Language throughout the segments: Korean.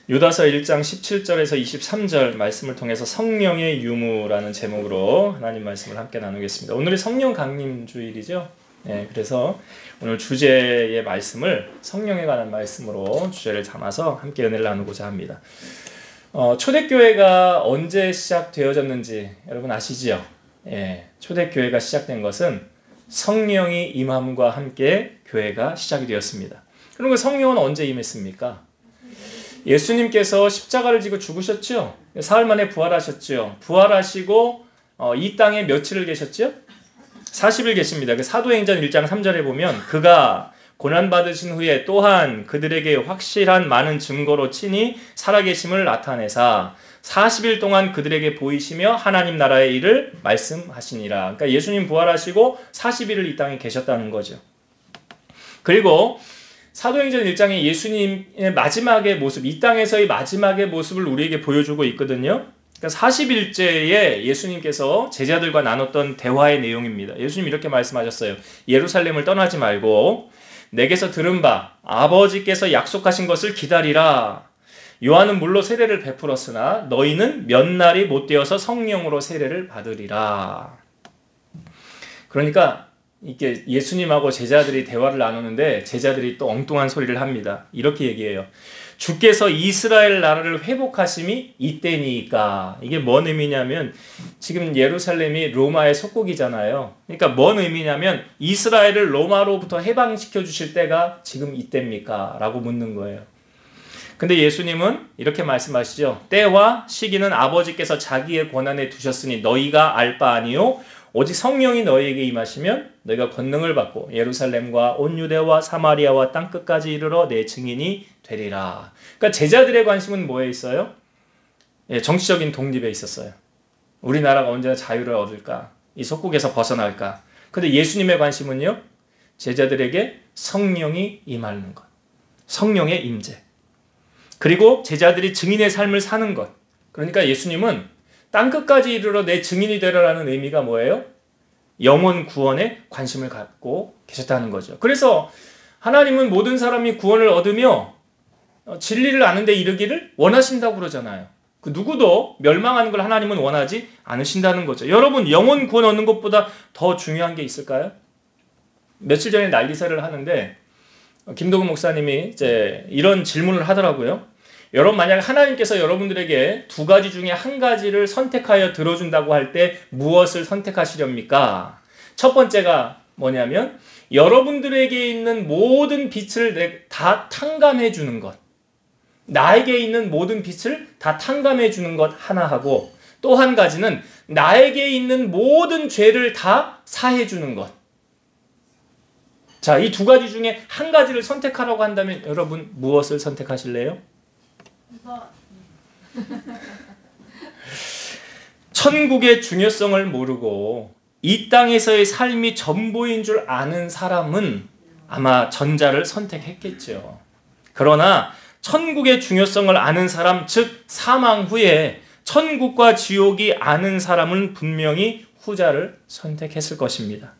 유다서 1장 17절에서 23절 말씀을 통해서 성령의 유무라는 제목으로 하나님 말씀을 함께 나누겠습니다. 오늘이 성령 강림 주일이죠. 그래서 오늘 주제의 말씀을 성령에 관한 말씀으로 주제를 담아서 함께 은혜를 나누고자 합니다. 초대교회가 언제 시작되어졌는지 여러분 아시지요? 초대교회가 시작된 것은 성령이 임함과 함께 교회가 시작이 되었습니다. 그럼 그 성령은 언제 임했습니까? 예수님께서 십자가를 지고 죽으셨죠? 사흘 만에 부활하셨죠? 부활하시고 이 땅에 며칠을 계셨죠? 40일 계십니다. 사도행전 1장 3절에 보면 그가 고난받으신 후에 또한 그들에게 확실한 많은 증거로 친히 살아계심을 나타내사 40일 동안 그들에게 보이시며 하나님 나라의 일을 말씀하시니라. 그러니까 예수님 부활하시고 40일을 이 땅에 계셨다는 거죠. 그리고 사도행전 1장에 예수님의 마지막의 모습, 이 땅에서의 마지막의 모습을 우리에게 보여주고 있거든요. 그러니까 40일째에 예수님께서 제자들과 나눴던 대화의 내용입니다. 예수님 이렇게 말씀하셨어요. 예루살렘을 떠나지 말고 내게서 들은 바 아버지께서 약속하신 것을 기다리라. 요한은 물로 세례를 베풀었으나 너희는 몇 날이 못 되어서 성령으로 세례를 받으리라. 그러니까 이게 예수님하고 제자들이 대화를 나누는데 제자들이 또 엉뚱한 소리를 합니다. 이렇게 얘기해요. 주께서 이스라엘 나라를 회복하심이 이때니까. 이게 뭔 의미냐면 지금 예루살렘이 로마의 속국이잖아요. 그러니까 뭔 의미냐면 이스라엘을 로마로부터 해방시켜 주실 때가 지금 이때입니까? 라고 묻는 거예요. 근데 예수님은 이렇게 말씀하시죠. 때와 시기는 아버지께서 자기의 권한에 두셨으니 너희가 알 바 아니요 오직 성령이 너희에게 임하시면 너희가 권능을 받고 예루살렘과 온 유대와 사마리아와 땅끝까지 이르러 내 증인이 되리라. 그러니까 제자들의 관심은 뭐에 있어요? 정치적인 독립에 있었어요. 우리나라가 언제나 자유를 얻을까? 이 속국에서 벗어날까? 근데 예수님의 관심은요? 제자들에게 성령이 임하는 것. 성령의 임재. 그리고 제자들이 증인의 삶을 사는 것. 그러니까 예수님은 땅끝까지 이르러 내 증인이 되라라는 의미가 뭐예요? 영혼 구원에 관심을 갖고 계셨다는 거죠. 그래서 하나님은 모든 사람이 구원을 얻으며 진리를 아는 데 이르기를 원하신다고 그러잖아요. 그 누구도 멸망하는 걸 하나님은 원하지 않으신다는 거죠. 여러분, 영혼 구원 얻는 것보다 더 중요한 게 있을까요? 며칠 전에 난리사를 하는데 김도근 목사님이 이제 이런 질문을 하더라고요. 여러분, 만약 하나님께서 여러분들에게 두 가지 중에 한 가지를 선택하여 들어준다고 할 때 무엇을 선택하시렵니까? 첫 번째가 뭐냐면 여러분들에게 있는 모든 빛을 다 탕감해 주는 것. 나에게 있는 모든 빛을 다 탕감해 주는 것 하나 하고 또 한 가지는 나에게 있는 모든 죄를 다 사해 주는 것. 자, 이 두 가지 중에 한 가지를 선택하라고 한다면 여러분 무엇을 선택하실래요? 천국의 중요성을 모르고 이 땅에서의 삶이 전부인 줄 아는 사람은 아마 전자를 선택했겠죠. 그러나 천국의 중요성을 아는 사람, 즉 사망 후에 천국과 지옥이 아는 사람은 분명히 후자를 선택했을 것입니다.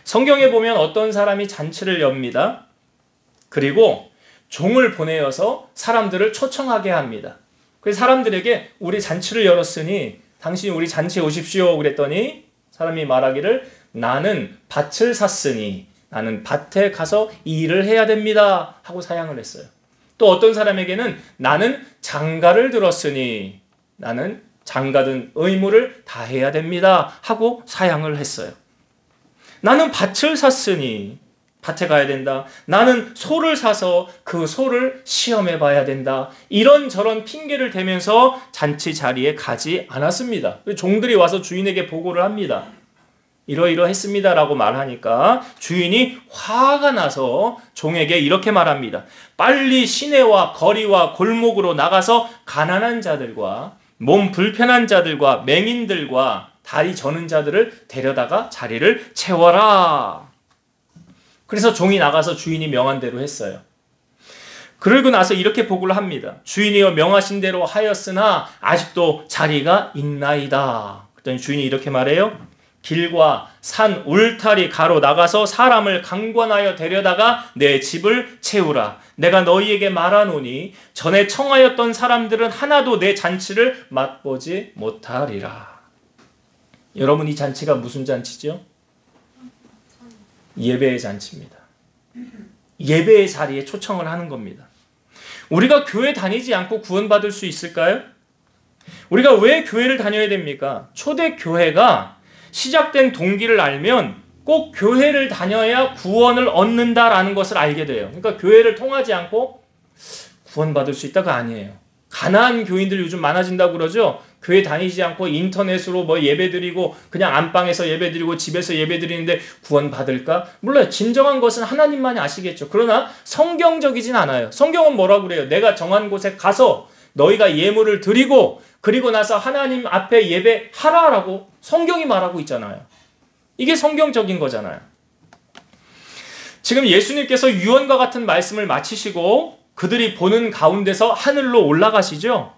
성경에 보면 어떤 사람이 잔치를 엽니다. 그리고 종을 보내어서 사람들을 초청하게 합니다. 그래서 사람들에게 우리 잔치를 열었으니 당신이 우리 잔치에 오십시오 그랬더니 사람이 말하기를 나는 밭을 샀으니 나는 밭에 가서 이 일을 해야 됩니다 하고 사양을 했어요. 또 어떤 사람에게는 나는 장가를 들었으니 나는 장가든 의무를 다해야 됩니다 하고 사양을 했어요. 나는 밭을 샀으니 밭에 가야 된다. 나는 소를 사서 그 소를 시험해 봐야 된다. 이런저런 핑계를 대면서 잔치 자리에 가지 않았습니다. 종들이 와서 주인에게 보고를 합니다. 이러이러했습니다 라고 말하니까 주인이 화가 나서 종에게 이렇게 말합니다. 빨리 시내와 거리와 골목으로 나가서 가난한 자들과 몸 불편한 자들과 맹인들과 다리 저는 자들을 데려다가 자리를 채워라. 그래서 종이 나가서 주인이 명한 대로 했어요. 그러고 나서 이렇게 보고를 합니다. 주인이여 명하신 대로 하였으나 아직도 자리가 있나이다. 그랬더니 주인이 이렇게 말해요. 길과 산 울타리 가로 나가서 사람을 강권하여 데려다가 내 집을 채우라. 내가 너희에게 말하노니 전에 청하였던 사람들은 하나도 내 잔치를 맛보지 못하리라. 여러분, 이 잔치가 무슨 잔치죠? 예배의 잔치입니다. 예배의 자리에 초청을 하는 겁니다. 우리가 교회 다니지 않고 구원받을 수 있을까요? 우리가 왜 교회를 다녀야 됩니까? 초대교회가 시작된 동기를 알면 꼭 교회를 다녀야 구원을 얻는다라는 것을 알게 돼요. 그러니까 교회를 통하지 않고 구원받을 수 있다가 아니에요. 가난한 교인들 요즘 많아진다고 그러죠? 교회 다니지 않고 인터넷으로 뭐 예배드리고 그냥 안방에서 예배드리고 집에서 예배드리는데 구원받을까? 몰라요. 진정한 것은 하나님만이 아시겠죠. 그러나 성경적이진 않아요. 성경은 뭐라고 그래요? 내가 정한 곳에 가서 너희가 예물을 드리고 그리고 나서 하나님 앞에 예배하라라고 성경이 말하고 있잖아요. 이게 성경적인 거잖아요. 지금 예수님께서 유언과 같은 말씀을 마치시고 그들이 보는 가운데서 하늘로 올라가시죠.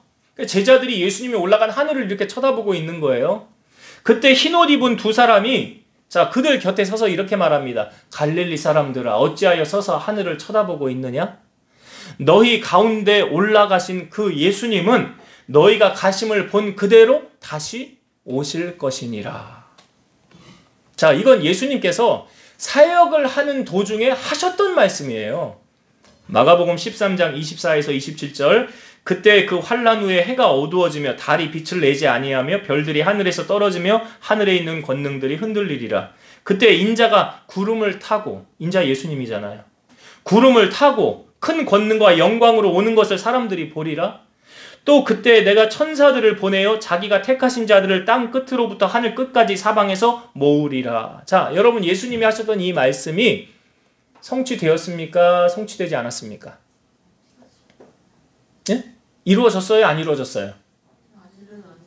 제자들이 예수님이 올라간 하늘을 이렇게 쳐다보고 있는 거예요. 그때 흰옷 입은 두 사람이 그들 곁에 서서 이렇게 말합니다. 갈릴리 사람들아, 어찌하여 서서 하늘을 쳐다보고 있느냐? 너희 가운데 올라가신 그 예수님은 너희가 가심을 본 그대로 다시 오실 것이니라. 이건 예수님께서 사역을 하는 도중에 하셨던 말씀이에요. 마가복음 13장 24에서 27절, 그때 그 환란 후에 해가 어두워지며 달이 빛을 내지 아니하며 별들이 하늘에서 떨어지며 하늘에 있는 권능들이 흔들리리라. 그때 인자가 구름을 타고, 인자 예수님이잖아요. 구름을 타고 큰 권능과 영광으로 오는 것을 사람들이 보리라. 또 그때 내가 천사들을 보내어 자기가 택하신 자들을 땅 끝으로부터 하늘 끝까지 사방에서 모으리라. 여러분, 예수님이 하셨던 이 말씀이 성취되었습니까? 성취되지 않았습니까? 예? 이루어졌어요? 안 이루어졌어요?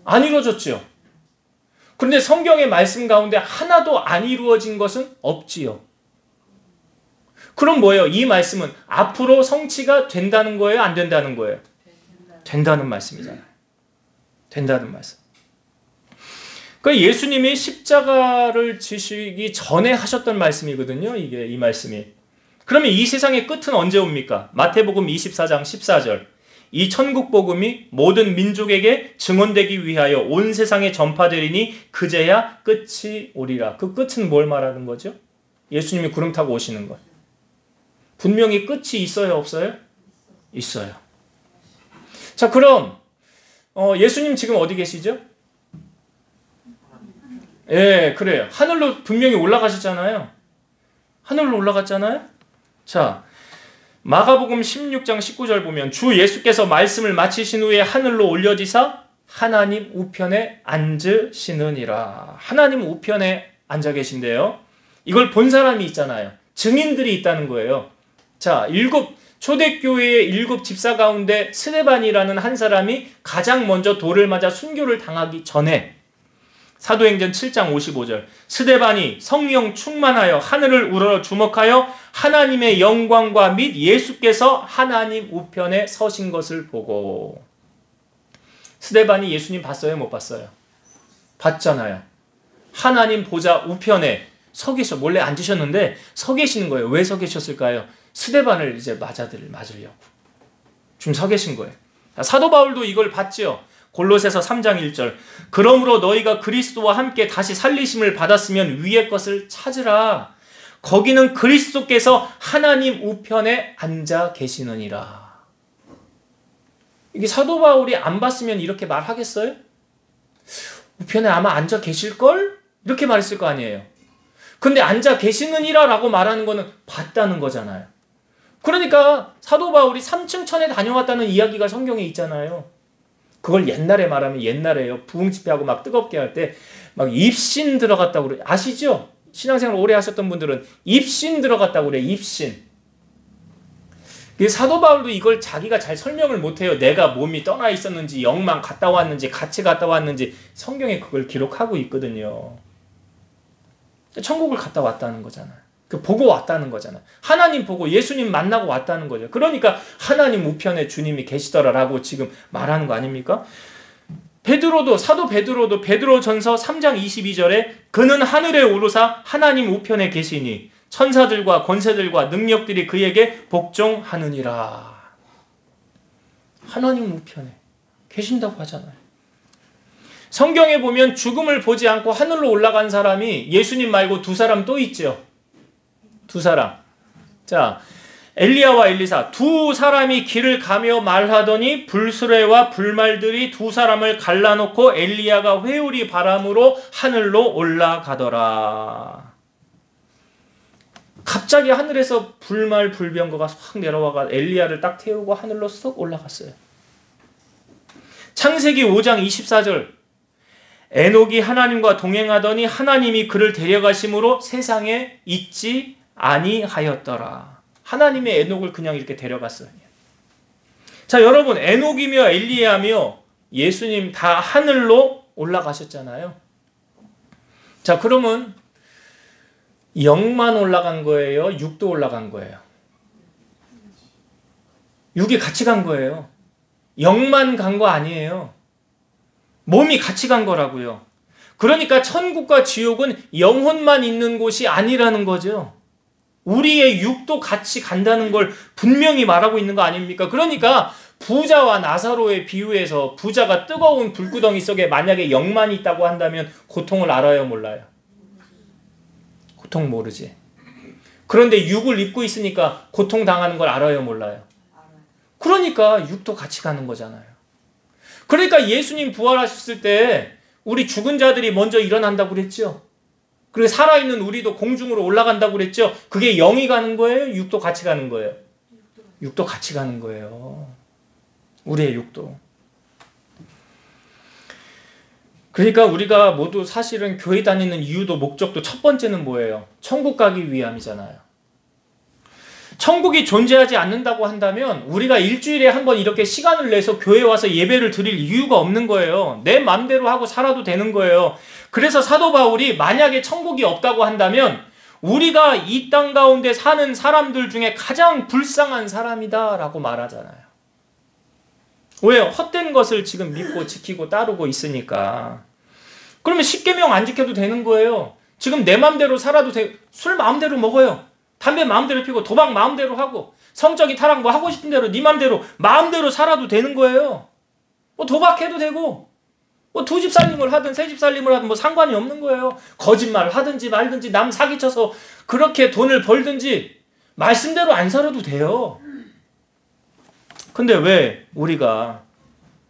안 이루어졌죠. 그런데 성경의 말씀 가운데 하나도 안 이루어진 것은 없지요. 그럼 뭐예요? 이 말씀은 앞으로 성취가 된다는 거예요? 안 된다는 거예요? 된다는 말씀이잖아요. 된다는 말씀. 그 예수님이 십자가를 지시기 전에 하셨던 말씀이거든요. 이 말씀이. 그러면 이 세상의 끝은 언제 옵니까? 마태복음 24장 14절. 이 천국 복음이 모든 민족에게 증언되기 위하여 온 세상에 전파되리니 그제야 끝이 오리라. 그 끝은 뭘 말하는 거죠? 예수님이 구름 타고 오시는 것. 분명히 끝이 있어요, 없어요? 있어요. 그럼 예수님 지금 어디 계시죠? 예, 그래요. 하늘로 분명히 올라가셨잖아요. 하늘로 올라갔잖아요. 마가복음 16장 19절 보면 주 예수께서 말씀을 마치신 후에 하늘로 올려지사 하나님 우편에 앉으시느니라. 하나님 우편에 앉아 계신데요. 이걸 본 사람이 있잖아요. 증인들이 있다는 거예요. 초대교회의 7 집사 가운데 스데반이라는 한 사람이 가장 먼저 돌을 맞아 순교를 당하기 전에 사도행전 7장 55절 스데반이 성령 충만하여 하늘을 우러러 주목하여 하나님의 영광과 및 예수께서 하나님 우편에 서신 것을 보고. 스데반이 예수님 봤어요? 못 봤어요? 봤잖아요. 하나님 보좌 우편에 서 계셔. 몰래 앉으셨는데 서 계시는 거예요. 왜 서 계셨을까요? 스데반을 이제 맞으려고 지금 서 계신 거예요. 사도 바울도 이걸 봤지요. 골로새서 3장 1절 그러므로 너희가 그리스도와 함께 다시 살리심을 받았으면 위의 것을 찾으라. 거기는 그리스도께서 하나님 우편에 앉아 계시느니라. 이게 사도 바울이 안 봤으면 이렇게 말하겠어요? 우편에 아마 앉아 계실걸? 이렇게 말했을 거 아니에요. 근데 앉아 계시느니라 라고 말하는 거는 봤다는 거잖아요. 그러니까 사도 바울이 3층 천에 다녀왔다는 이야기가 성경에 있잖아요. 그걸 옛날에 말하면 옛날에요. 부흥 집회하고 막 뜨겁게 할 때 막 입신 들어갔다고 그래. 아시죠? 신앙생활 오래 하셨던 분들은 입신 들어갔다고 그래. 입신. 사도 바울도 이걸 자기가 잘 설명을 못해요. 내가 몸이 떠나 있었는지 영만 갔다 왔는지 같이 갔다 왔는지 성경에 그걸 기록하고 있거든요. 천국을 갔다 왔다는 거잖아요. 보고 왔다는 거잖아요. 하나님 보고 예수님 만나고 왔다는 거죠. 그러니까 하나님 우편에 주님이 계시더라라고 지금 말하는 거 아닙니까? 사도 베드로도 베드로전서 3장 22절에 그는 하늘에 오르사 하나님 우편에 계시니 천사들과 권세들과 능력들이 그에게 복종하느니라. 하나님 우편에 계신다고 하잖아요. 성경에 보면 죽음을 보지 않고 하늘로 올라간 사람이 예수님 말고 두 사람 또 있죠. 두 사람. 자, 엘리야와 엘리사 두 사람이 길을 가며 말하더니 불수레와 불말들이 두 사람을 갈라놓고 엘리야가 회오리 바람으로 하늘로 올라가더라. 갑자기 하늘에서 불말 불병거가 확 내려와가 엘리야를 딱 태우고 하늘로 쏙 올라갔어요. 창세기 5장 24절 에녹이 하나님과 동행하더니 하나님이 그를 데려가심으로 세상에 있지 아니하였더라. 하나님의 에녹을 그냥 이렇게 데려갔어요. 자, 여러분, 에녹이며 엘리야며 예수님 다 하늘로 올라가셨잖아요. 자, 그러면 영만 올라간 거예요? 육도 올라간 거예요? 육이 같이 간 거예요. 영만 간 거 아니에요. 몸이 같이 간 거라고요. 그러니까 천국과 지옥은 영혼만 있는 곳이 아니라는 거죠. 우리의 육도 같이 간다는 걸 분명히 말하고 있는 거 아닙니까? 그러니까 부자와 나사로의 비유에서 부자가 뜨거운 불구덩이 속에 만약에 영만 있다고 한다면 고통을 알아요, 몰라요? 고통 모르지. 그런데 육을 입고 있으니까 고통당하는 걸 알아요, 몰라요? 그러니까 육도 같이 가는 거잖아요. 그러니까 예수님 부활하셨을 때 우리 죽은 자들이 먼저 일어난다고 그랬죠. 그리고 살아있는 우리도 공중으로 올라간다고 그랬죠. 그게 영이 가는 거예요? 육도 같이 가는 거예요? 육도 같이 가는 거예요. 우리의 육도. 그러니까 우리가 모두 사실은 교회 다니는 이유도 목적도 첫 번째는 뭐예요? 천국 가기 위함이잖아요. 천국이 존재하지 않는다고 한다면 우리가 일주일에 한 번 이렇게 시간을 내서 교회에 와서 예배를 드릴 이유가 없는 거예요. 내 맘대로 하고 살아도 되는 거예요. 그래서 사도 바울이 만약에 천국이 없다고 한다면 우리가 이 땅 가운데 사는 사람들 중에 가장 불쌍한 사람이다 라고 말하잖아요. 왜? 헛된 것을 지금 믿고 지키고 따르고 있으니까. 그러면 십계명 안 지켜도 되는 거예요. 지금 내 맘대로 살아도 돼. 술 마음대로 먹어요. 담배 마음대로 피고 도박 마음대로 하고 성적인 타락 뭐 하고 싶은 대로 네 마음대로 살아도 되는 거예요. 뭐 도박해도 되고 뭐 두 집 살림을 하든 세 집 살림을 하든 뭐 상관이 없는 거예요. 거짓말 하든지 말든지 남 사기쳐서 그렇게 돈을 벌든지 말씀대로 안 살아도 돼요. 근데 왜 우리가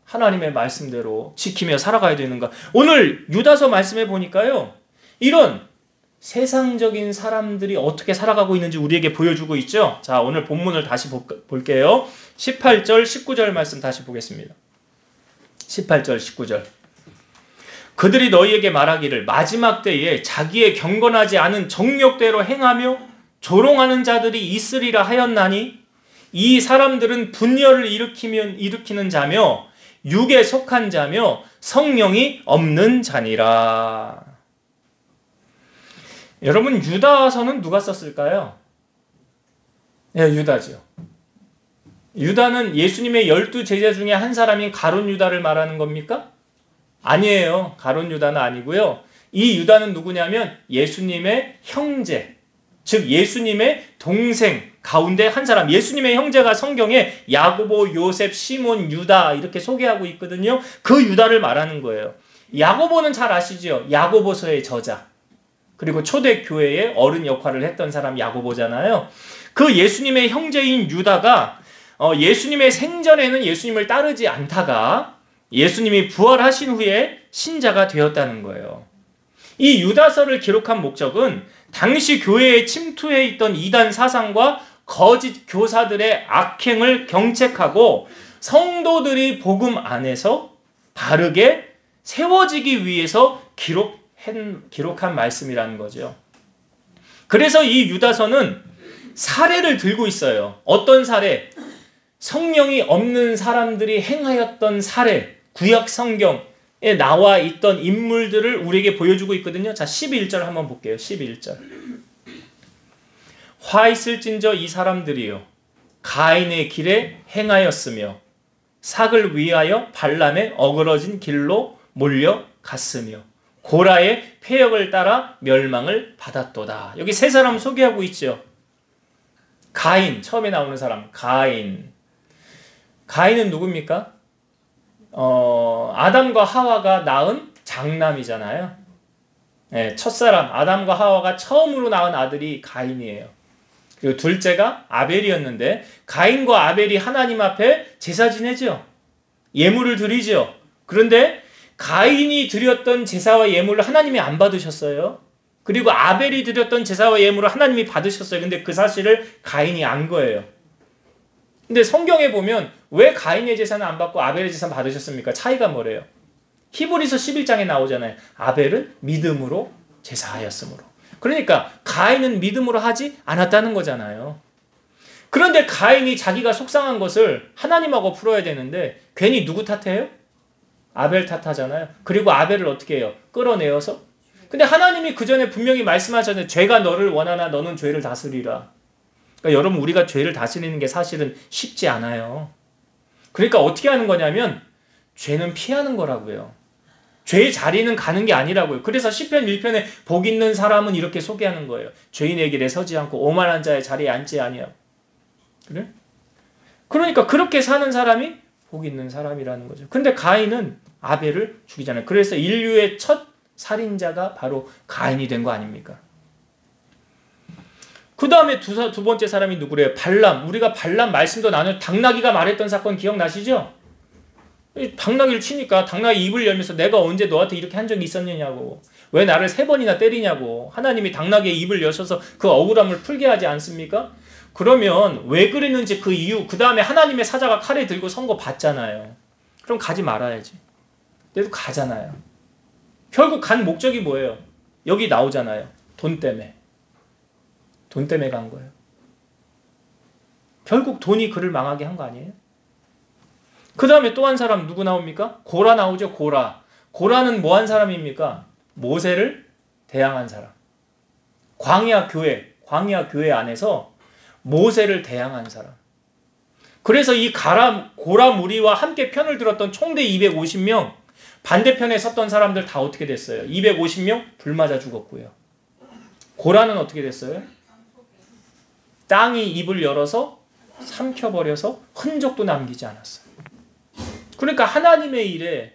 하나님의 말씀대로 지키며 살아가야 되는가? 오늘 유다서 말씀해 보니까요. 이런 세상적인 사람들이 어떻게 살아가고 있는지 우리에게 보여주고 있죠. 자, 오늘 본문을 다시 볼게요. 18절, 19절 말씀 다시 보겠습니다. 18절, 19절. 그들이 너희에게 말하기를 마지막 때에 자기의 경건하지 않은 정욕대로 행하며 조롱하는 자들이 있으리라 하였나니 이 사람들은 분열을 일으키는 자며 육에 속한 자며 성령이 없는 자니라. 여러분, 유다서는 누가 썼을까요? 예, 유다죠. 유다는 예수님의 12제자 중에 한 사람인 가룟 유다를 말하는 겁니까? 아니에요. 가룟 유다는 아니고요. 이 유다는 누구냐면 예수님의 형제, 즉 예수님의 동생 가운데 한 사람. 예수님의 형제가 성경에 야고보, 요셉, 시몬, 유다 이렇게 소개하고 있거든요. 그 유다를 말하는 거예요. 야고보는 잘 아시죠? 야고보서의 저자. 그리고 초대교회의 어른 역할을 했던 사람 야고보잖아요. 그 예수님의 형제인 유다가 예수님의 생전에는 예수님을 따르지 않다가 예수님이 부활하신 후에 신자가 되었다는 거예요. 이 유다서를 기록한 목적은 당시 교회에 침투해 있던 이단 사상과 거짓 교사들의 악행을 경책하고 성도들이 복음 안에서 바르게 세워지기 위해서 기록한 말씀이라는 거죠. 그래서 이 유다서는 사례를 들고 있어요. 어떤 사례? 성령이 없는 사람들이 행하였던 사례, 구약 성경에 나와 있던 인물들을 우리에게 보여주고 있거든요. 자, 11절 한번 볼게요. 11절. 화 있을진저 이 사람들이요 가인의 길에 행하였으며 삭을 위하여 발람의 어그러진 길로 몰려갔으며 고라의 패역을 따라 멸망을 받았도다. 여기 세 사람 소개하고 있죠. 가인, 처음에 나오는 사람 가인. 가인은 누굽니까? 아담과 하와가 낳은 장남이잖아요. 네, 첫사람 아담과 하와가 처음으로 낳은 아들이 가인이에요. 그리고 둘째가 아벨이었는데 가인과 아벨이 하나님 앞에 제사 지내죠. 예물을 드리죠. 그런데 가인이 드렸던 제사와 예물을 하나님이 안 받으셨어요. 그리고 아벨이 드렸던 제사와 예물을 하나님이 받으셨어요. 근데 그 사실을 가인이 안 거예요. 근데 성경에 보면 왜 가인의 제사는 안 받고 아벨의 제사는 받으셨습니까? 차이가 뭐래요? 히브리서 11장에 나오잖아요. 아벨은 믿음으로 제사하였으므로. 그러니까 가인은 믿음으로 하지 않았다는 거잖아요. 그런데 가인이 자기가 속상한 것을 하나님하고 풀어야 되는데 괜히 누구 탓해요? 아벨 탓하잖아요. 그리고 아벨을 어떻게 해요? 끌어내어서. 근데 하나님이 그 전에 분명히 말씀하셨는데 죄가 너를 원하나 너는 죄를 다스리라. 그러니까 여러분 우리가 죄를 다스리는 게 사실은 쉽지 않아요. 그러니까 어떻게 하는 거냐면 죄는 피하는 거라고요. 죄의 자리는 가는 게 아니라고요. 그래서 시편 1편에 복 있는 사람은 이렇게 소개하는 거예요. 죄인의 길에 서지 않고 오만한 자의 자리에 앉지 아니하고. 그래? 그러니까 그렇게 사는 사람이 복 있는 사람이라는 거죠. 근데 가인은 아벨을 죽이잖아요. 그래서 인류의 첫 살인자가 바로 가인이 된 거 아닙니까? 그 다음에 두 번째 사람이 누구래요? 발람. 우리가 발람 말씀도 당나귀가 말했던 사건 기억나시죠? 당나귀를 치니까 당나귀 입을 열면서 내가 언제 너한테 이렇게 한 적이 있었느냐고. 왜 나를 3번이나 때리냐고. 하나님이 당나귀의 입을 여셔서 그 억울함을 풀게 하지 않습니까? 그러면 왜 그랬는지 그 이유, 그 다음에 하나님의 사자가 칼에 들고 선고 받잖아요. 그럼 가지 말아야지. 그래도 가잖아요. 결국 간 목적이 뭐예요? 여기 나오잖아요. 돈 때문에. 돈 때문에 간 거예요. 결국 돈이 그를 망하게 한 거 아니에요? 그 다음에 또 한 사람 누구 나옵니까? 고라 나오죠. 고라. 고라는 뭐 한 사람입니까? 모세를 대항한 사람. 광야 교회 안에서 모세를 대항한 사람. 그래서 이 고라 무리와 함께 편을 들었던 총대 250명, 반대편에 섰던 사람들 다 어떻게 됐어요? 250명 불 맞아 죽었고요. 고라는 어떻게 됐어요? 땅이 입을 열어서 삼켜버려서 흔적도 남기지 않았어요. 그러니까 하나님의 일에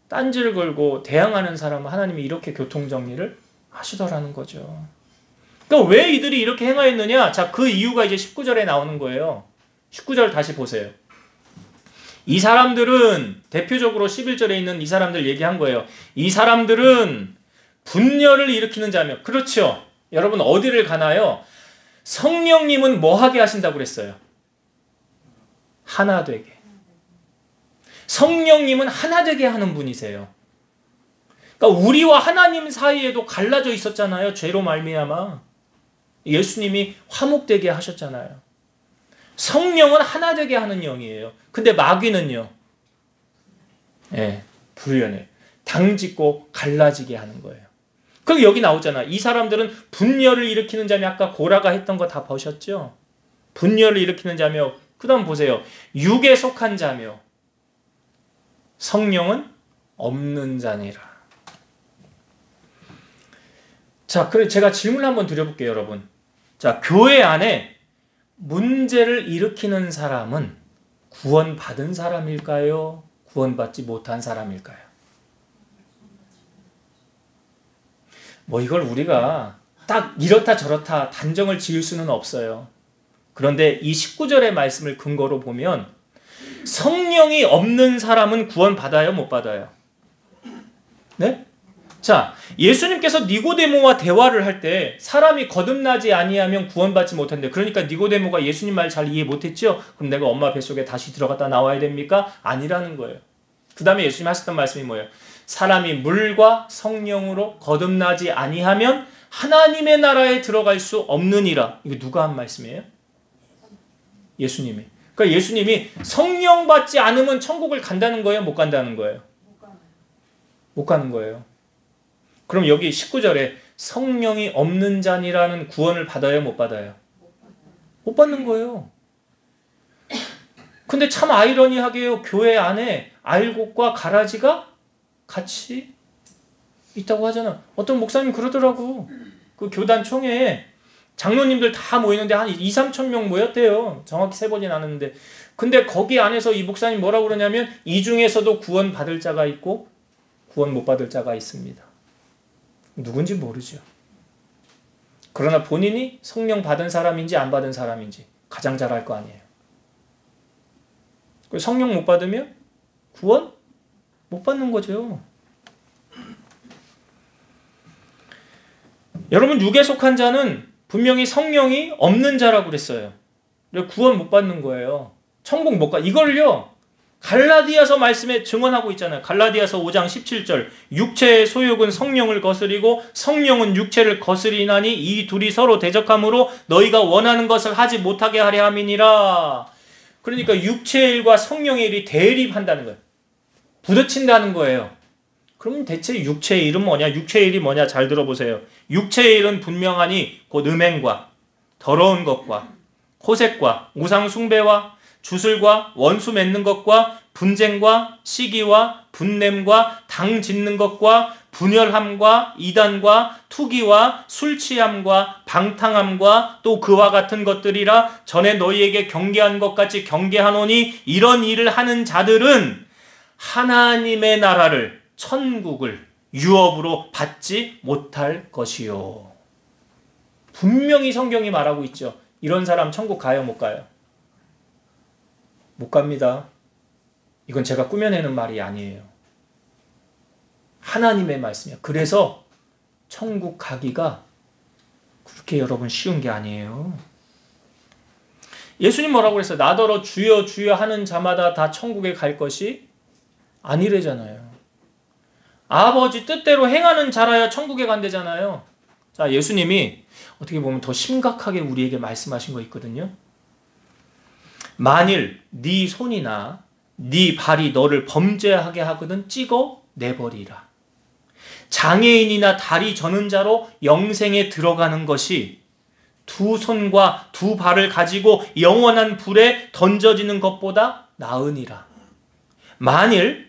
딴지를 걸고 대항하는 사람은 하나님이 이렇게 교통정리를 하시더라는 거죠. 그러니까 왜 이들이 이렇게 행하였느냐? 자, 그 이유가 이제 19절에 나오는 거예요. 19절 다시 보세요. 이 사람들은 대표적으로 11절에 있는 이 사람들 얘기한 거예요. 이 사람들은 분열을 일으키는 자며. 그렇죠. 여러분 어디를 가나요? 성령님은 뭐 하게 하신다고 그랬어요? 하나 되게. 성령님은 하나 되게 하는 분이세요. 그러니까 우리와 하나님 사이에도 갈라져 있었잖아요. 죄로 말미암아. 예수님이 화목되게 하셨잖아요. 성령은 하나 되게 하는 영이에요. 근데 마귀는요. 불연해. 당짓고 갈라지게 하는 거예요. 그리고 여기 나오잖아. 이 사람들은 분열을 일으키는 자며 아까 고라가 했던 거 다 보셨죠? 분열을 일으키는 자며 그 다음 보세요. 육에 속한 자며 성령은 없는 자니라. 자, 그래 제가 질문 한번 드려볼게요, 여러분. 자, 교회 안에 문제를 일으키는 사람은 구원받은 사람일까요? 구원받지 못한 사람일까요? 뭐 이걸 우리가 딱 이렇다 저렇다 단정을 지을 수는 없어요. 그런데 이 19절의 말씀을 근거로 보면 성령이 없는 사람은 구원받아요, 못 받아요? 네? 자, 예수님께서 니고데모와 대화를 할 때 사람이 거듭나지 아니하면 구원받지 못한대. 그러니까 니고데모가 예수님 말 잘 이해 못했죠? 그럼 내가 엄마 뱃속에 다시 들어갔다 나와야 됩니까? 아니라는 거예요. 그 다음에 예수님 하셨던 말씀이 뭐예요? 사람이 물과 성령으로 거듭나지 아니하면 하나님의 나라에 들어갈 수 없느니라. 이거 누가 한 말씀이에요? 예수님이. 그러니까 예수님이 성령 받지 않으면 천국을 간다는 거예요? 못 간다는 거예요? 못 가는 거예요. 그럼 여기 19절에 성령이 없는 자니라는 구원을 받아요? 못 받아요? 못 받는 거예요. 근데 참 아이러니하게요. 교회 안에 알곡과 가라지가 같이 있다고 하잖아. 어떤 목사님 그러더라고. 그 교단 총회에 장로님들 다 모이는데 한 2, 3천 명 모였대요. 정확히 세보진 않았는데. 근데 거기 안에서 이 목사님 뭐라고 그러냐면 이 중에서도 구원 받을 자가 있고 구원 못 받을 자가 있습니다. 누군지 모르죠. 그러나 본인이 성령 받은 사람인지 안 받은 사람인지 가장 잘 알 거 아니에요. 성령 못 받으면 구원 못 받는 거죠. 여러분, 육에 속한 자는 분명히 성령이 없는 자라고 그랬어요. 구원 못 받는 거예요. 천국 못 가. 이걸요 갈라디아서 말씀에 증언하고 있잖아요. 갈라디아서 5장 17절. 육체의 소욕은 성령을 거스리고 성령은 육체를 거스리나니 이 둘이 서로 대적함으로 너희가 원하는 것을 하지 못하게 하려 함이니라. 그러니까 육체의 일과 성령의 일이 대립한다는 거예요. 부딪힌다는 거예요. 그럼 대체 육체의 일은 뭐냐? 육체의 일이 뭐냐? 잘 들어보세요. 육체의 일은 분명하니 곧 음행과 더러운 것과 호색과 우상 숭배와 주술과 원수 맺는 것과 분쟁과 시기와 분냄과 당 짓는 것과 분열함과 이단과 투기와 술 취함과 방탕함과 또 그와 같은 것들이라. 전에 너희에게 경계한 것 같이 경계하노니 이런 일을 하는 자들은 하나님의 나라를 천국을 유업으로 받지 못할 것이요. 분명히 성경이 말하고 있죠. 이런 사람 천국 가요, 못 가요? 못 갑니다. 이건 제가 꾸며내는 말이 아니에요. 하나님의 말씀이에요. 그래서 천국 가기가 그렇게 여러분 쉬운 게 아니에요. 예수님 뭐라고 그랬어요? 나더러 주여 주여 하는 자마다 다 천국에 갈 것이 아니래잖아요. 아버지 뜻대로 행하는 자라야 천국에 간대잖아요. 자, 예수님이 어떻게 보면 더 심각하게 우리에게 말씀하신 거 있거든요. 만일 네 손이나 네 발이 너를 범죄하게 하거든 찍어 내버리라. 장애인이나 다리 저는 자로 영생에 들어가는 것이 두 손과 두 발을 가지고 영원한 불에 던져지는 것보다 나으니라. 만일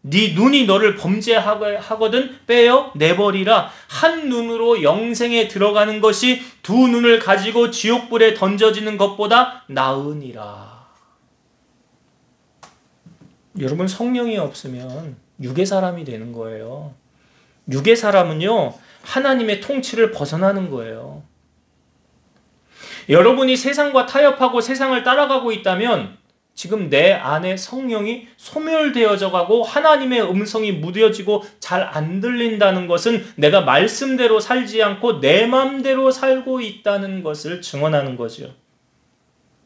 네 눈이 너를 범죄하거든 빼어 내버리라. 한 눈으로 영생에 들어가는 것이 두 눈을 가지고 지옥불에 던져지는 것보다 나으니라. 여러분, 성령이 없으면 육의 사람이 되는 거예요. 육의 사람은요 하나님의 통치를 벗어나는 거예요. 여러분이 세상과 타협하고 세상을 따라가고 있다면 지금 내 안에 성령이 소멸되어져 가고 하나님의 음성이 무뎌지고 잘 안 들린다는 것은 내가 말씀대로 살지 않고 내 맘대로 살고 있다는 것을 증언하는 거죠.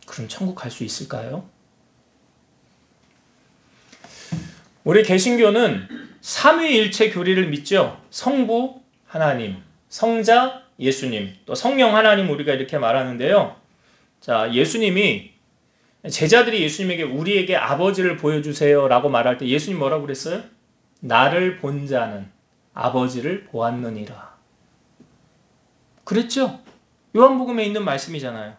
그럼 천국 갈 수 있을까요? 우리 개신교는 삼위일체 교리를 믿죠. 성부 하나님, 성자 예수님, 또 성령 하나님 우리가 이렇게 말하는데요. 자, 예수님이 제자들이 예수님에게 우리에게 아버지를 보여주세요 라고 말할 때 예수님 뭐라고 그랬어요? 나를 본 자는 아버지를 보았느니라. 그랬죠? 요한복음에 있는 말씀이잖아요.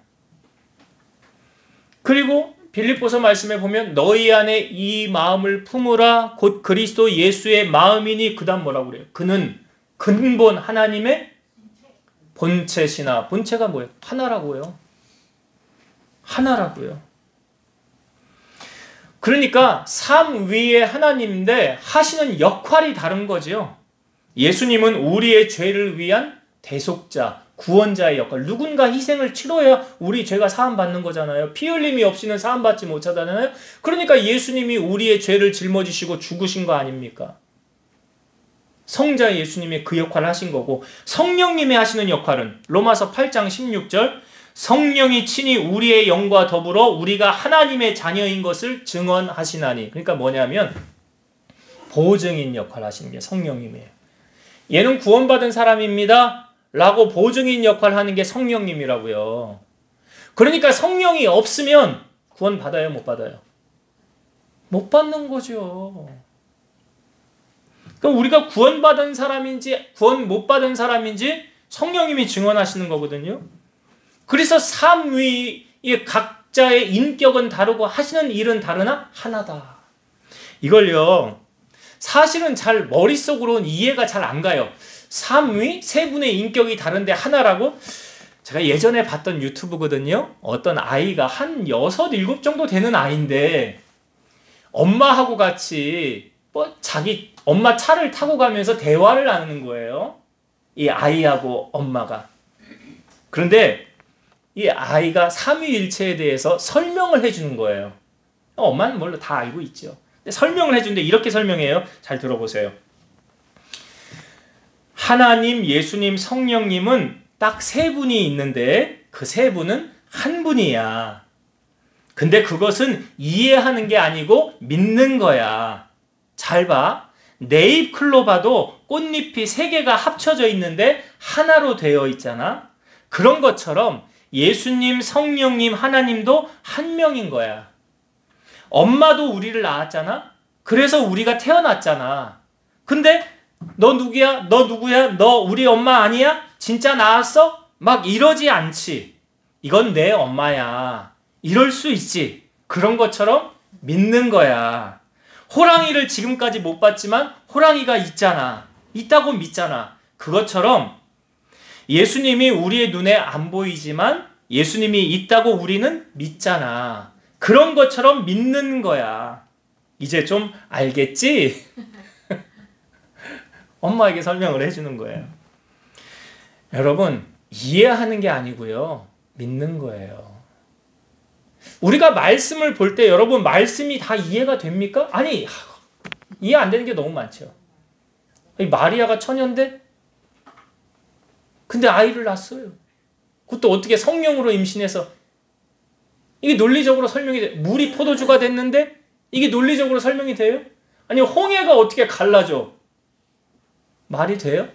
그리고 빌립보서 말씀에 보면 너희 안에 이 마음을 품으라 곧 그리스도 예수의 마음이니. 그 다음 뭐라고 그래요? 그는 근본 하나님의 본체시나. 본체가 뭐예요? 하나라고요. 하나라고요. 그러니까 삼위의 하나님인데 하시는 역할이 다른 거죠. 예수님은 우리의 죄를 위한 대속자, 구원자의 역할. 누군가 희생을 치러야 우리 죄가 사함받는 거잖아요. 피 흘림이 없이는 사함받지 못하잖아요. 그러니까 예수님이 우리의 죄를 짊어지시고 죽으신 거 아닙니까? 성자 예수님이 그 역할을 하신 거고, 성령님이 하시는 역할은 로마서 8장 16절 성령이 친히 우리의 영과 더불어 우리가 하나님의 자녀인 것을 증언하시나니. 그러니까 뭐냐면 보증인 역할을 하시는 게 성령님이에요. 얘는 구원받은 사람입니다 라고 보증인 역할을 하는 게 성령님이라고요. 그러니까 성령이 없으면 구원 받아요, 못 받아요? 못 받는 거죠. 그러니까 우리가 구원받은 사람인지 구원 못 받은 사람인지 성령님이 증언하시는 거거든요. 그래서 삼위의 각자의 인격은 다르고 하시는 일은 다르나 하나다. 이걸요 사실은 잘 머릿속으로는 이해가 잘 안 가요. 삼위? 세 분의 인격이 다른데 하나라고? 제가 예전에 봤던 유튜브거든요. 어떤 아이가 한 6, 7 정도 되는 아이인데 엄마하고 같이 자기 엄마 차를 타고 가면서 대화를 나누는 거예요. 이 아이하고 엄마가. 그런데 이 아이가 삼위일체에 대해서 설명을 해주는 거예요. 엄마는 물론 다 알고 있죠. 근데 설명을 해주는데 이렇게 설명해요. 잘 들어보세요. 하나님, 예수님, 성령님은 딱 세 분이 있는데 그 세 분은 한 분이야. 근데 그것은 이해하는 게 아니고 믿는 거야. 잘 봐. 내 입 클로 봐도 꽃잎이 세 개가 합쳐져 있는데 하나로 되어 있잖아. 그런 것처럼 예수님, 성령님, 하나님도 한 명인 거야. 엄마도 우리를 낳았잖아. 그래서 우리가 태어났잖아. 근데 너 누구야? 너 누구야? 너 우리 엄마 아니야? 진짜 낳았어? 막 이러지 않지. 이건 내 엄마야. 이럴 수 있지. 그런 것처럼 믿는 거야. 호랑이를 지금까지 못 봤지만 호랑이가 있잖아. 있다고 믿잖아. 그것처럼 예수님이 우리의 눈에 안 보이지만 예수님이 있다고 우리는 믿잖아. 그런 것처럼 믿는 거야. 이제 좀 알겠지? 엄마에게 설명을 해주는 거예요. 여러분, 이해하는 게 아니고요. 믿는 거예요. 우리가 말씀을 볼 때 여러분 말씀이 다 이해가 됩니까? 아니, 이해 안 되는 게 너무 많죠. 마리아가 처녀인데 근데 아이를 낳았어요. 그것도 어떻게 성령으로 임신해서 이게 논리적으로 설명이 돼. 물이 포도주가 됐는데 이게 논리적으로 설명이 돼요? 아니 홍해가 어떻게 갈라져? 말이 돼요?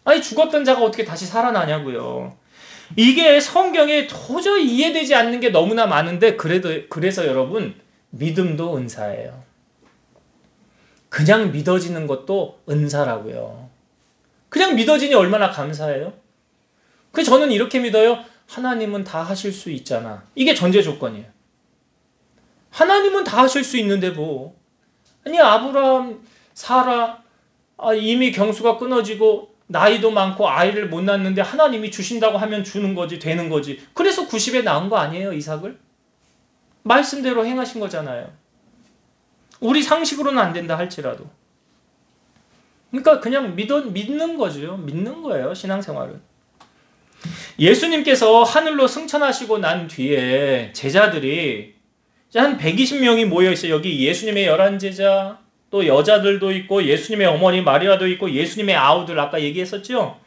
아니 죽었던 자가 어떻게 다시 살아나냐고요. 이게 성경에 도저히 이해되지 않는 게 너무나 많은데 그래서 여러분 믿음도 은사예요. 그냥 믿어지는 것도 은사라고요. 그냥 믿어지니 얼마나 감사해요? 그래서 저는 이렇게 믿어요. 하나님은 다 하실 수 있잖아. 이게 전제 조건이에요. 하나님은 다 하실 수 있는데 뭐. 아니 아브라함, 사라 이미 경수가 끊어지고 나이도 많고 아이를 못 낳는데 하나님이 주신다고 하면 주는 거지 되는 거지. 그래서 90에 낳은 거 아니에요 이삭을? 말씀대로 행하신 거잖아요. 우리 상식으로는 안 된다 할지라도. 그러니까 그냥 믿는 거죠. 믿는 거예요 신앙생활은. 예수님께서 하늘로 승천하시고 난 뒤에 제자들이 한 120명이 모여있어요. 여기 예수님의 11제자 또 여자들도 있고 예수님의 어머니 마리아도 있고 예수님의 아우들 아까 얘기했었죠.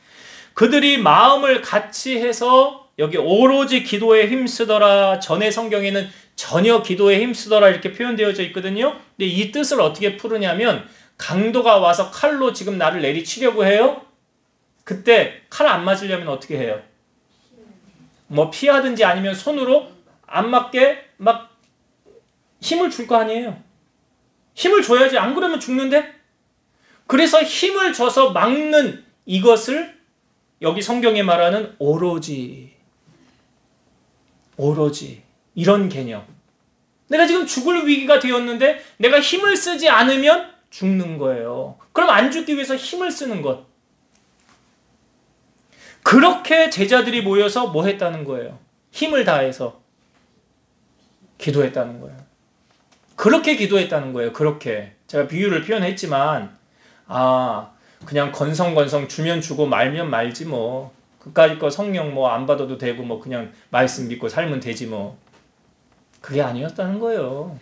그들이 마음을 같이 해서 여기 오로지 기도에 힘쓰더라. 전에 성경에는 전혀 기도에 힘쓰더라 이렇게 표현되어져 있거든요. 근데 이 뜻을 어떻게 풀으냐면 강도가 와서 칼로 지금 나를 내리치려고 해요. 그때 칼 안 맞으려면 어떻게 해요? 뭐 피하든지 아니면 손으로 안 맞게 막 힘을 줄 거 아니에요. 힘을 줘야지. 안 그러면 죽는데? 그래서 힘을 줘서 막는 이것을 여기 성경에 말하는 오로지 이런 개념. 내가 지금 죽을 위기가 되었는데 내가 힘을 쓰지 않으면 죽는 거예요. 그럼 안 죽기 위해서 힘을 쓰는 것. 그렇게 제자들이 모여서 뭐 했다는 거예요? 힘을 다해서 기도했다는 거예요. 그렇게 기도했다는 거예요. 그렇게. 제가 비유를 표현했지만 그냥 건성건성 주면 주고 말면 말지 뭐. 그까짓 거 성령 뭐 안 받아도 되고 뭐 그냥 말씀 믿고 살면 되지 뭐. 그게 아니었다는 거예요.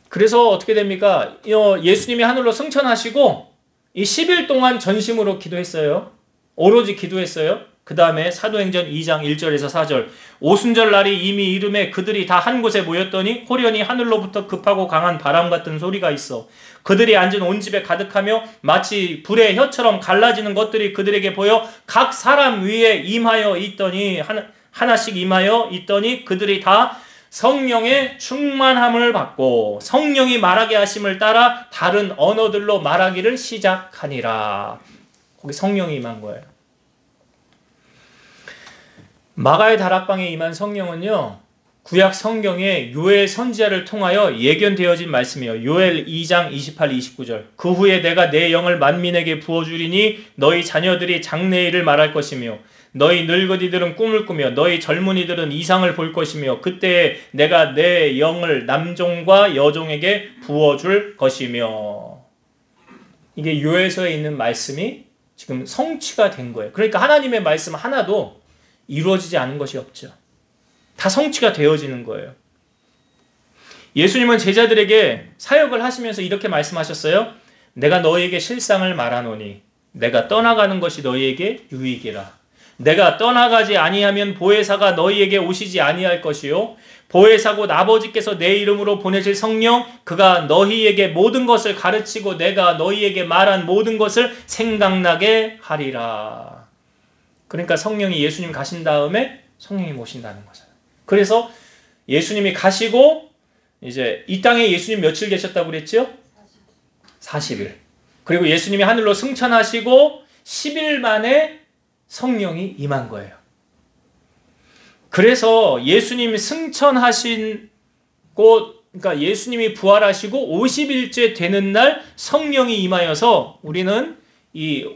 그래서 어떻게 됩니까? 예수님이 하늘로 승천하시고 이 10일 동안 전심으로 기도했어요. 오로지 기도했어요. 그 다음에 사도행전 2장 1절에서 4절 오순절 날이 이미 이름에 그들이 다 한 곳에 모였더니 호련히 하늘로부터 급하고 강한 바람 같은 소리가 있어 그들이 앉은 온 집에 가득하며 마치 불의 혀처럼 갈라지는 것들이 그들에게 보여 각 사람 위에 임하여 있더니 하나씩 임하여 있더니 그들이 다 성령의 충만함을 받고 성령이 말하게 하심을 따라 다른 언어들로 말하기를 시작하니라. 거기 성령이 임한 거예요. 마가의 다락방에 임한 성령은요 구약 성경에 요엘 선지자를 통하여 예견되어진 말씀이에요. 요엘 2장 28, 29절. 그 후에 내가 내 영을 만민에게 부어주리니 너희 자녀들이 장래일을 말할 것이며 너희 늙은이들은 꿈을 꾸며 너희 젊은이들은 이상을 볼 것이며 그때에 내가 내 영을 남종과 여종에게 부어줄 것이며. 이게 요엘서에 있는 말씀이 지금 성취가 된 거예요. 그러니까 하나님의 말씀 하나도 이루어지지 않은 것이 없죠. 다 성취가 되어지는 거예요. 예수님은 제자들에게 사역을 하시면서 이렇게 말씀하셨어요. 내가 너희에게 실상을 말하노니 내가 떠나가는 것이 너희에게 유익이라. 내가 떠나가지 아니하면 보혜사가 너희에게 오시지 아니할 것이요 보혜사 곧 아버지께서 내 이름으로 보내실 성령 그가 너희에게 모든 것을 가르치고 내가 너희에게 말한 모든 것을 생각나게 하리라. 그러니까 성령이 예수님 가신 다음에 성령이 오신다는 거잖아요. 그래서 예수님이 가시고 이제 이 땅에 예수님 며칠 계셨다고 그랬죠? 40일. 그리고 예수님이 하늘로 승천하시고 10일 만에 성령이 임한 거예요. 그래서 예수님이 승천하신 그러니까 예수님이 부활하시고 50일째 되는 날 성령이 임하여서 우리는 이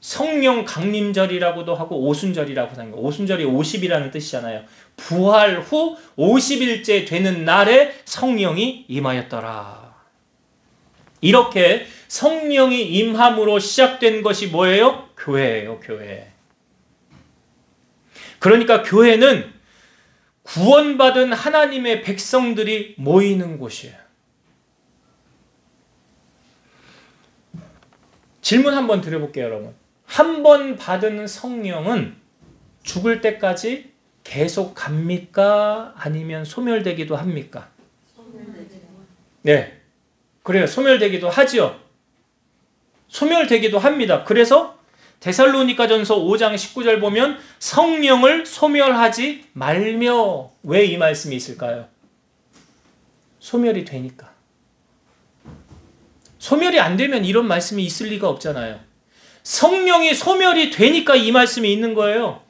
성령 강림절이라고도 하고 오순절이라고 하는 거예요. 오순절이 50이라는 뜻이잖아요. 부활 후 50일째 되는 날에 성령이 임하였더라. 이렇게 성령이 임함으로 시작된 것이 뭐예요? 교회예요, 교회. 그러니까 교회는 구원받은 하나님의 백성들이 모이는 곳이에요. 질문 한번 드려볼게요, 여러분. 한 번 받은 성령은 죽을 때까지 계속 갑니까? 아니면 소멸되기도 합니까? 네. 그래요. 소멸되기도 하지요. 소멸되기도 합니다. 그래서 데살로니가전서 5장 19절 보면 성령을 소멸하지 말며. 왜 이 말씀이 있을까요? 소멸이 되니까. 소멸이 안 되면 이런 말씀이 있을 리가 없잖아요. 성령이 소멸이 되니까 이 말씀이 있는 거예요.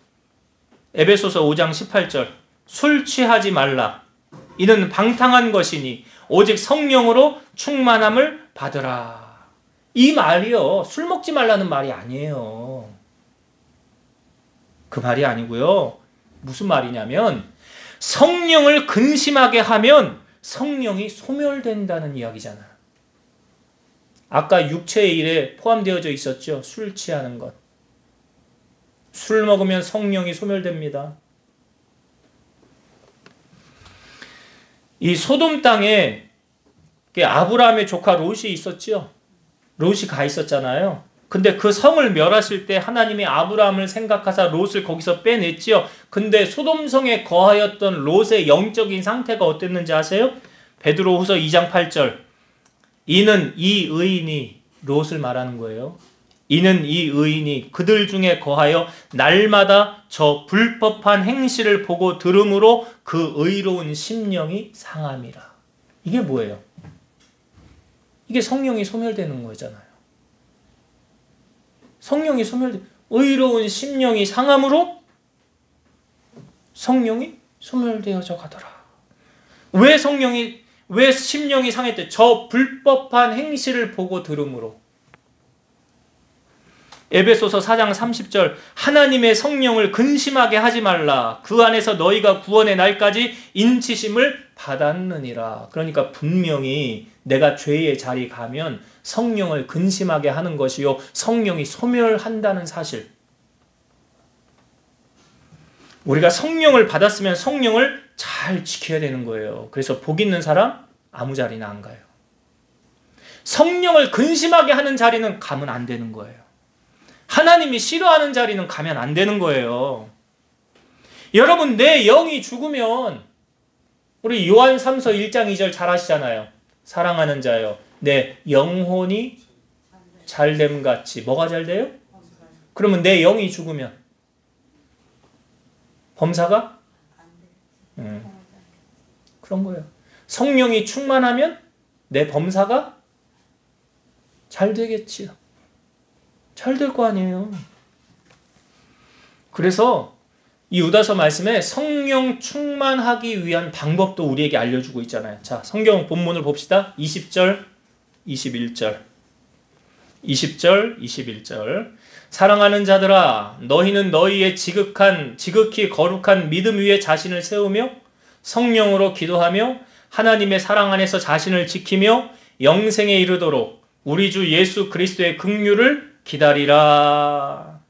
에베소서 5장 18절. 술 취하지 말라. 이는 방탕한 것이니 오직 성령으로 충만함을 받으라. 이 말이요. 술 먹지 말라는 말이 아니에요. 그 말이 아니고요. 무슨 말이냐면 성령을 근심하게 하면 성령이 소멸된다는 이야기잖아요. 아까 육체의 일에 포함되어져 있었죠. 술 취하는 것. 술 먹으면 성령이 소멸됩니다. 이 소돔 땅에 아브라함의 조카 롯이 있었죠. 롯이 가 있었잖아요. 근데 그 성을 멸하실 때 하나님이 아브라함을 생각하사 롯을 거기서 빼냈지요. 근데 소돔성에 거하였던 롯의 영적인 상태가 어땠는지 아세요? 베드로후서 2장 8절. 이는 이 의인이, 롯을 말하는 거예요. 이는 이 의인이 그들 중에 거하여 날마다 저 불법한 행실을 보고 들음으로 그 의로운 심령이 상함이라. 이게 뭐예요? 이게 성령이 소멸되는 거잖아요. 성령이 의로운 심령이 상함으로 성령이 소멸되어져 가더라. 왜 심령이 상했대? 저 불법한 행실을 보고 들음으로. 에베소서 4장 30절. 하나님의 성령을 근심하게 하지 말라. 그 안에서 너희가 구원의 날까지 인치심을 받았느니라. 그러니까 분명히 내가 죄의 자리 가면 성령을 근심하게 하는 것이요, 성령이 소멸한다는 사실. 우리가 성령을 받았으면 성령을 잘 지켜야 되는 거예요. 그래서 복 있는 사람 아무 자리나 안 가요. 성령을 근심하게 하는 자리는 가면 안 되는 거예요. 하나님이 싫어하는 자리는 가면 안 되는 거예요. 여러분, 내 영이 죽으면, 우리 요한 3서 1장 2절 잘 아시잖아요. 사랑하는 자여, 내 영혼이 잘됨 같이. 뭐가 잘 돼요? 그러면 내 영이 죽으면 범사가? 그런 거예요. 성령이 충만하면 내 범사가 잘 되겠지요. 잘 될 거 아니에요. 그래서 이 유다서 말씀에 성령 충만하기 위한 방법도 우리에게 알려주고 있잖아요. 자, 성경 본문을 봅시다. 20절, 21절. 20절, 21절. 사랑하는 자들아, 너희는 너희의 지극히 거룩한 믿음 위에 자신을 세우며 성령으로 기도하며 하나님의 사랑 안에서 자신을 지키며 영생에 이르도록 우리 주 예수 그리스도의 긍휼을 기다리라.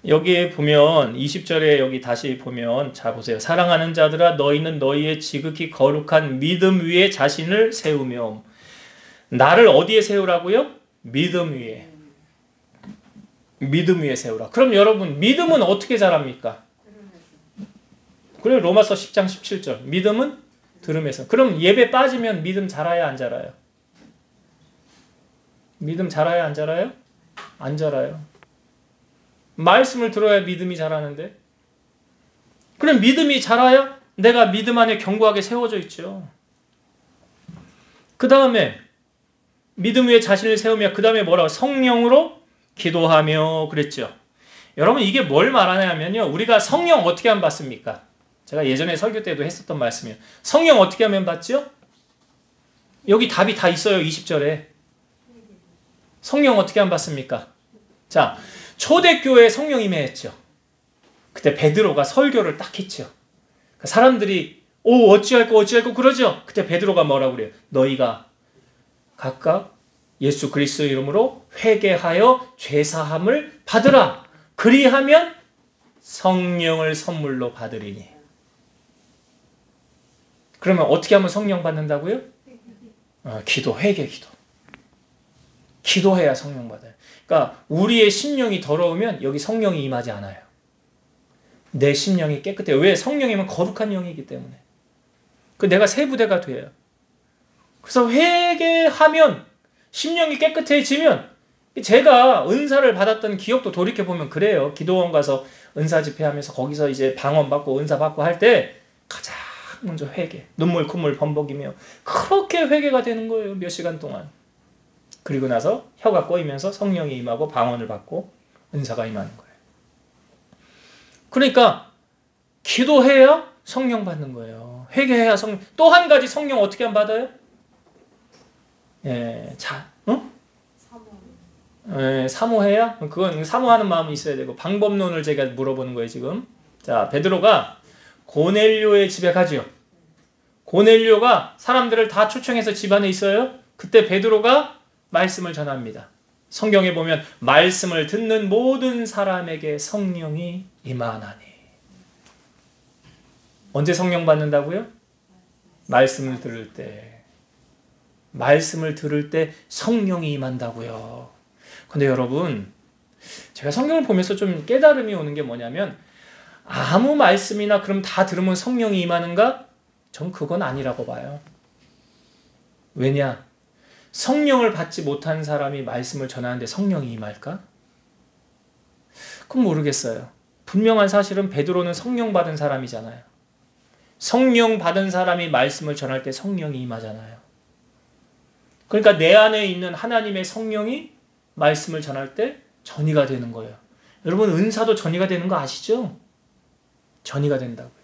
여기에 보면 20절에 여기 다시 보면 자 보세요. 사랑하는 자들아 너희는 너희의 지극히 거룩한 믿음 위에 자신을 세우며 나를 어디에 세우라고요? 믿음 위에. 믿음 위에 세우라. 그럼 여러분 믿음은 어떻게 자랍니까? 그래요. 로마서 10장 17절. 믿음은 들음에서. 그럼 예배 빠지면 믿음 자라야 안 자라요? 믿음 자라야 안 자라요? 안 자라요. 말씀을 들어야 믿음이 자라는데. 그럼 믿음이 자라야 내가 믿음 안에 견고하게 세워져 있죠. 그 다음에 믿음 위에 자신을 세우며 그 다음에 뭐라고? 성령으로 기도하며 그랬죠. 여러분 이게 뭘 말하냐면요. 우리가 성령 어떻게 하면 받습니까? 제가 예전에 설교 때도 했었던 말씀이에요. 성령 어떻게 하면 받죠? 여기 답이 다 있어요. 20절에. 성령 어떻게 하면 받습니까? 자, 초대교회에 성령 임했죠. 그때 베드로가 설교를 딱 했죠. 사람들이 어찌할꼬 그러죠. 그때 베드로가 뭐라고 그래요? 너희가 각각 예수 그리스도 이름으로 회개하여 죄사함을 받으라. 그리하면 성령을 선물로 받으리니. 그러면 어떻게 하면 성령 받는다고요? 기도, 회개 기도. 기도해야 성령 받아요. 그러니까 우리의 심령이 더러우면 여기 성령이 임하지 않아요. 내 심령이 깨끗해요. 왜? 성령이면 거룩한 영이기 때문에. 내가 새 부대가 돼요. 그래서 회개하면 심령이 깨끗해지면 제가 은사를 받았던 기억도 돌이켜보면 그래요. 기도원 가서 은사 집회하면서 거기서 이제 방언 받고 은사 받고 할 때 가장 먼저 회개, 눈물 콧물 범벅이며 그렇게 회개가 되는 거예요. 몇 시간 동안. 그리고 나서 혀가 꼬이면서 성령이 임하고 방언을 받고 은사가 임하는 거예요. 그러니까 기도해야 성령 받는 거예요. 회개해야 성령. 또 한 가지 성령 어떻게 하면 받아요? 사모해야? 그건 사모하는 마음이 있어야 되고 방법론을 제가 물어보는 거예요 지금. 자, 베드로가 고넬료의 집에 가죠. 고넬료가 사람들을 다 초청해서 집안에 있어요. 그때 베드로가 말씀을 전합니다. 성경에 보면 말씀을 듣는 모든 사람에게 성령이 임하나니. 언제 성령 받는다고요? 말씀을 들을 때. 말씀을 들을 때 성령이 임한다고요. 근데 여러분, 제가 성경을 보면서 좀 깨달음이 오는 게 뭐냐면 아무 말씀이나 그럼 다 들으면 성령이 임하는가? 전 그건 아니라고 봐요. 왜냐? 성령을 받지 못한 사람이 말씀을 전하는데 성령이 임할까? 그건 모르겠어요. 분명한 사실은 베드로는 성령 받은 사람이잖아요. 성령 받은 사람이 말씀을 전할 때 성령이 임하잖아요. 그러니까 내 안에 있는 하나님의 성령이 말씀을 전할 때 전이가 되는 거예요. 여러분 은사도 전이가 되는 거 아시죠? 전이가 된다고요.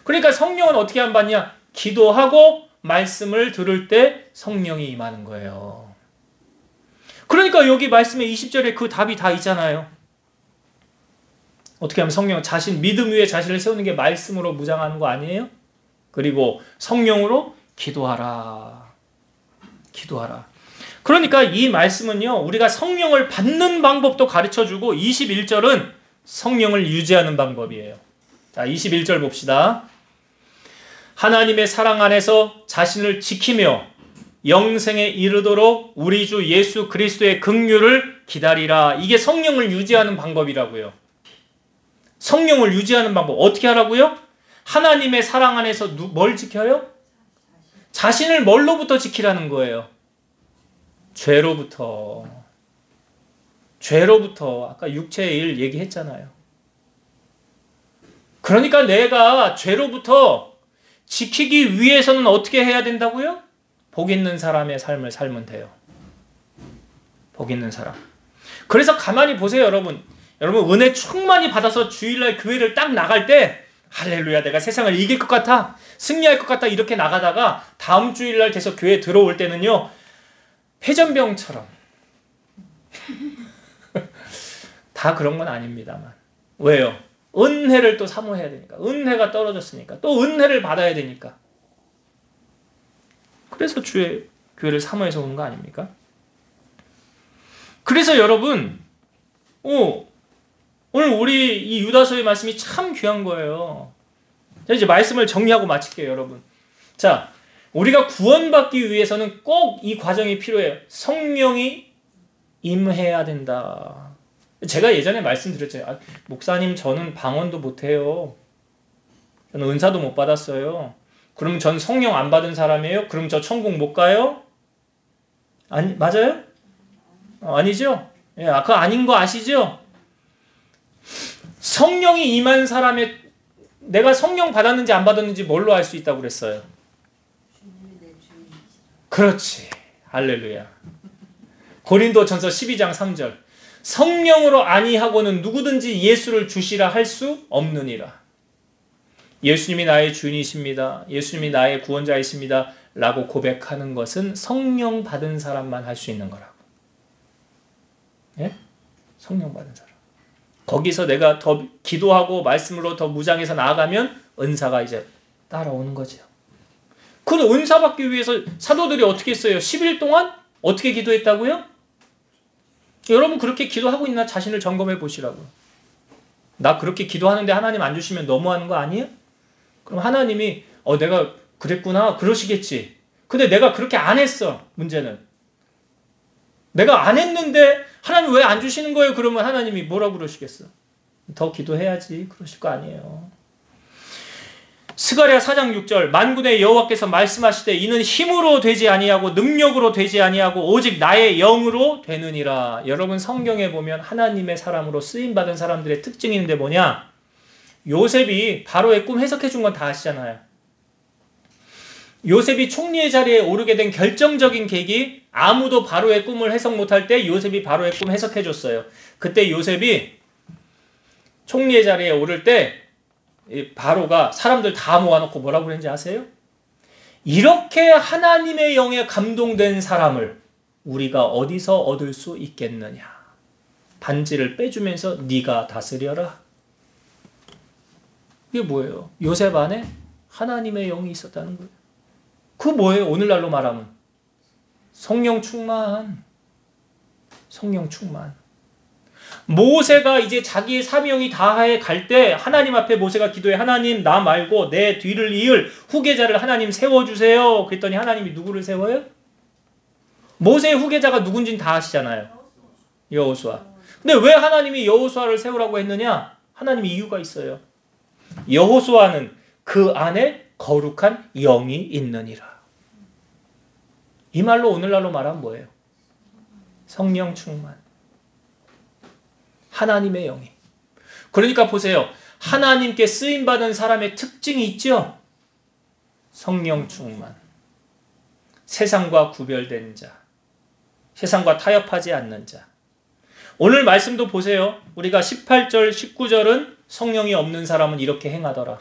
그러니까 성령은 어떻게 하면 받냐? 기도하고 말씀을 들을 때 성령이 임하는 거예요. 그러니까 여기 말씀에 20절에 그 답이 다 있잖아요. 어떻게 하면 성령 믿음 위에 자신을 세우는 게 말씀으로 무장하는 거 아니에요? 그리고 성령으로 기도하라. 기도하라. 그러니까 이 말씀은요, 우리가 성령을 받는 방법도 가르쳐주고 21절은 성령을 유지하는 방법이에요. 자, 21절 봅시다. 하나님의 사랑 안에서 자신을 지키며 영생에 이르도록 우리 주 예수 그리스도의 긍휼을 기다리라. 이게 성령을 유지하는 방법이라고요. 성령을 유지하는 방법 어떻게 하라고요? 하나님의 사랑 안에서 뭘 지켜요? 자신을 뭘로부터 지키라는 거예요? 죄로부터. 아까 육체의 일 얘기했잖아요. 그러니까 내가 죄로부터 지키기 위해서는 어떻게 해야 된다고요? 복 있는 사람의 삶을 살면 돼요. 복 있는 사람. 그래서 가만히 보세요, 여러분. 여러분 은혜 충만히 받아서 주일날 교회를 딱 나갈 때 할렐루야 내가 세상을 이길 것 같아 승리할 것 같다 이렇게 나가다가 다음 주일날 돼서 교회 들어올 때는요 폐전병처럼 다 그런 건 아닙니다만 왜요? 은혜를 또 사모해야 되니까 은혜가 떨어졌으니까 또 은혜를 받아야 되니까 그래서 주의 교회를 사모해서 오는 거 아닙니까? 그래서 여러분 오늘 우리 이 유다서의 말씀이 참 귀한 거예요. 자, 이제 말씀을 정리하고 마칠게요, 여러분. 자, 우리가 구원받기 위해서는 꼭 이 과정이 필요해요. 성령이 임해야 된다. 제가 예전에 말씀드렸잖아요. 목사님, 저는 방언도 못해요. 저는 은사도 못 받았어요. 그럼 전 성령 안 받은 사람이에요? 그럼 저 천국 못 가요? 아니, 맞아요? 아니죠? 예, 그거 아닌 거 아시죠? 성령이 임한 사람의 내가 성령 받았는지 안 받았는지 뭘로 알 수 있다고 그랬어요? 그렇지. 할렐루야. 고린도전서 12장 3절. 성령으로 아니하고는 누구든지 예수를 주시라 할 수 없느니라. 예수님이 나의 주인이십니다. 예수님이 나의 구원자이십니다. 라고 고백하는 것은 성령 받은 사람만 할 수 있는 거라고. 예? 성령 받은 사람. 거기서 내가 더 기도하고 말씀으로 더 무장해서 나아가면 은사가 이제 따라오는 거죠. 그 은사 받기 위해서 사도들이 어떻게 했어요? 10일 동안 어떻게 기도했다고요? 여러분 그렇게 기도하고 있나 자신을 점검해 보시라고요. 나 그렇게 기도하는데 하나님 안 주시면 너무하는 거 아니에요? 그럼 하나님이 내가 그랬구나 그러시겠지. 근데 내가 그렇게 안 했어. 문제는 내가 안 했는데 하나님 왜 안 주시는 거예요? 그러면 하나님이 뭐라고 그러시겠어? 더 기도해야지 그러실 거 아니에요. 스가랴 4장 6절 만군의 여호와께서 말씀하시되 이는 힘으로 되지 아니하고 능력으로 되지 아니하고 오직 나의 영으로 되느니라. 여러분 성경에 보면 하나님의 사람으로 쓰임받은 사람들의 특징이 있는데 뭐냐? 요셉이 바로의 꿈 해석해 준 건 다 아시잖아요. 요셉이 총리의 자리에 오르게 된 결정적인 계기 아무도 바로의 꿈을 해석 못할 때 요셉이 바로의 꿈 해석해 줬어요. 그때 요셉이 총리의 자리에 오를 때 바로가 사람들 다 모아놓고 뭐라고 그랬는지 아세요? 이렇게 하나님의 영에 감동된 사람을 우리가 어디서 얻을 수 있겠느냐. 반지를 빼주면서 네가 다스려라. 이게 뭐예요? 요셉 안에 하나님의 영이 있었다는 거예요. 그거 뭐예요? 오늘날로 말하면 성령 충만. 성령 충만. 모세가 이제 자기의 사명이 다해 갈 때 하나님 앞에 모세가 기도해 하나님 나 말고 내 뒤를 이을 후계자를 하나님 세워주세요. 그랬더니 하나님이 누구를 세워요? 모세의 후계자가 누군지는 다 아시잖아요. 여호수아. 근데 왜 하나님이 여호수아를 세우라고 했느냐? 하나님이 이유가 있어요. 여호수아는 그 안에 거룩한 영이 있느니라. 이 말로 오늘날로 말하면 뭐예요? 성령 충만. 하나님의 영이. 그러니까 보세요. 하나님께 쓰임받은 사람의 특징이 있죠? 성령 충만. 세상과 구별된 자. 세상과 타협하지 않는 자. 오늘 말씀도 보세요. 우리가 18절, 19절은 성령이 없는 사람은 이렇게 행하더라.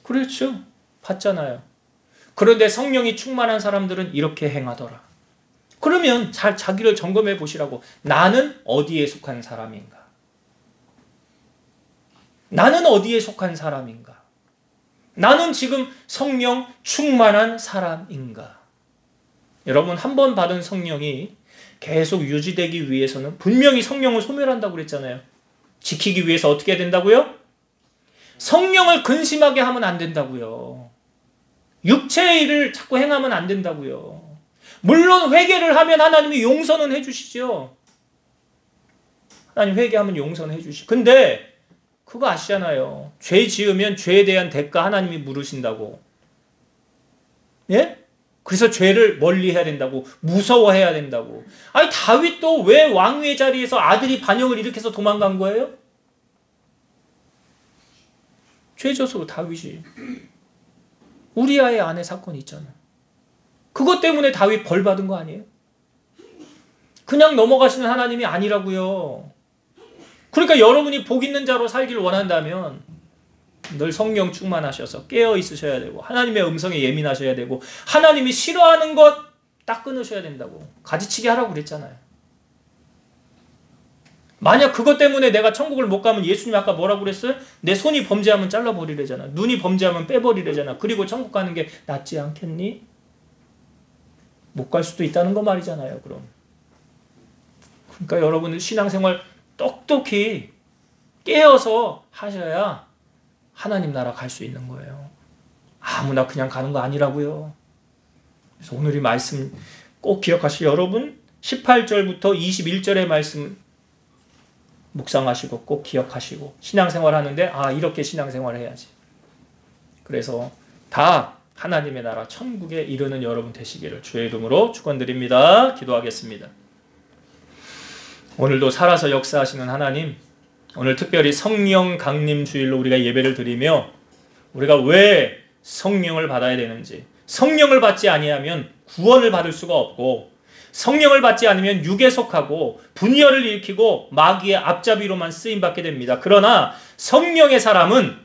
그렇죠. 봤잖아요. 그런데 성령이 충만한 사람들은 이렇게 행하더라. 그러면 잘 자기를 점검해 보시라고. 나는 어디에 속한 사람인가? 나는 어디에 속한 사람인가? 나는 지금 성령 충만한 사람인가? 여러분 한 번 받은 성령이 계속 유지되기 위해서는 분명히 성령을 소멸한다고 그랬잖아요. 지키기 위해서 어떻게 해야 된다고요? 성령을 근심하게 하면 안 된다고요. 육체의 일을 자꾸 행하면 안 된다고요. 물론 회개를 하면 하나님이 용서는 해주시죠. 하나님 회개하면 용서는 해주시죠. 근데 그거 아시잖아요. 죄 지으면 죄에 대한 대가 하나님이 물으신다고. 예? 그래서 죄를 멀리 해야 된다고. 무서워해야 된다고. 아니 다윗도 왜 왕위의 자리에서 아들이 반역을 일으켜서 도망간 거예요? 죄져서 다윗이. 우리아의 아내 사건이 있잖아요. 그것 때문에 다윗 벌 받은 거 아니에요? 그냥 넘어가시는 하나님이 아니라고요. 그러니까 여러분이 복 있는 자로 살기를 원한다면 늘 성령 충만하셔서 깨어 있으셔야 되고 하나님의 음성에 예민하셔야 되고 하나님이 싫어하는 것 딱 끊으셔야 된다고. 가지치기 하라고 그랬잖아요. 만약 그것 때문에 내가 천국을 못 가면 예수님이 아까 뭐라고 그랬어요? 내 손이 범죄하면 잘라버리래잖아. 눈이 범죄하면 빼버리래잖아. 그리고 천국 가는 게 낫지 않겠니? 못 갈 수도 있다는 거 말이잖아요. 그럼. 그러니까 여러분은 신앙생활 똑똑히 깨어서 하셔야 하나님 나라 갈 수 있는 거예요. 아무나 그냥 가는 거 아니라고요. 그래서 오늘 이 말씀 꼭 기억하시고 여러분 18절부터 21절의 말씀 묵상하시고 꼭 기억하시고 신앙생활 하는데 이렇게 신앙생활을 해야지. 그래서 다 하나님의 나라 천국에 이르는 여러분 되시기를 주의 이름으로 축원드립니다. 기도하겠습니다. 오늘도 살아서 역사하시는 하나님, 오늘 특별히 성령 강림 주일로 우리가 예배를 드리며 우리가 왜 성령을 받아야 되는지, 성령을 받지 아니하면 구원을 받을 수가 없고 성령을 받지 않으면 육에 속하고 분열을 일으키고 마귀의 앞잡이로만 쓰임받게 됩니다. 그러나 성령의 사람은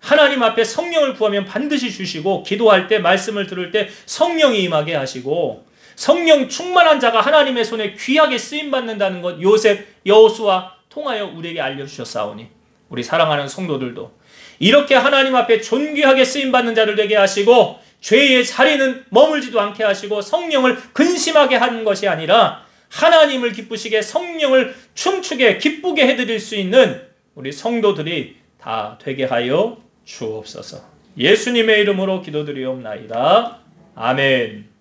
하나님 앞에 성령을 구하면 반드시 주시고 기도할 때 말씀을 들을 때 성령이 임하게 하시고 성령 충만한 자가 하나님의 손에 귀하게 쓰임받는다는 것 요셉, 여호수아 통하여 우리에게 알려주셨사오니 우리 사랑하는 성도들도 이렇게 하나님 앞에 존귀하게 쓰임받는 자들 되게 하시고 죄의 자리는 머물지도 않게 하시고 성령을 근심하게 하는 것이 아니라 하나님을 기쁘시게 성령을 춤추게 기쁘게 해드릴 수 있는 우리 성도들이 다 되게 하여 주옵소서. 예수님의 이름으로 기도드리옵나이다. 아멘.